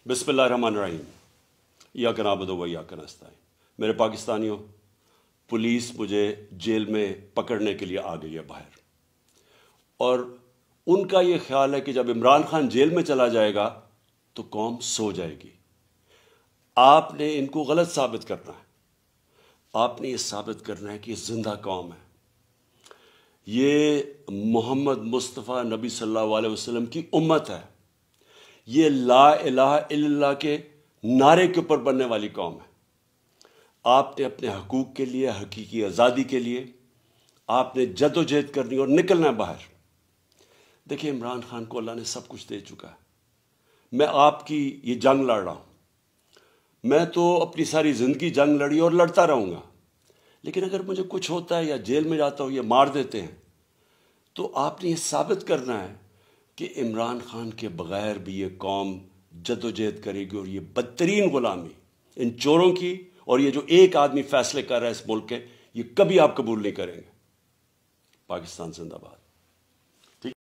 बिस्मिल्लाहिर्रहमानिर्रहीम। इय्याक नअबुदु व इय्याक नस्तईन। मेरे पाकिस्तानियों, पुलिस मुझे जेल में पकड़ने के लिए आ गई है बाहर, और उनका ये ख्याल है कि जब इमरान खान जेल में चला जाएगा तो कौम सो जाएगी। आपने इनको गलत साबित करना है। आपने ये साबित करना है कि ये जिंदा कौम है। ये मोहम्मद मुस्तफ़ा नबी सल्लल्लाहु अलैहि वसल्लम की उम्मत है। ये ला इलाहा इल्लल्लाह के नारे के ऊपर बनने वाली कौम है। आपने अपने हकूक़ के लिए, हकीकी आज़ादी के लिए आपने जद्दोजहद करनी और निकलना है बाहर। देखिए, इमरान खान को अल्लाह ने सब कुछ दे चुका है। मैं आपकी ये जंग लड़ रहा हूँ। मैं तो अपनी सारी ज़िंदगी जंग लड़ी और लड़ता रहूँगा, लेकिन अगर मुझे कुछ होता है या जेल में जाता हूँ या मार देते हैं, तो आपने ये साबित करना है कि इमरान खान के बग़ैर भी ये कौम जद्दोजहद करेगी, और ये बदतरीन ग़ुलामी इन चोरों की, और ये जो एक आदमी फैसले कर रहा है इस मुल्क के, ये कभी आप कबूल नहीं करेंगे। पाकिस्तान जिंदाबाद।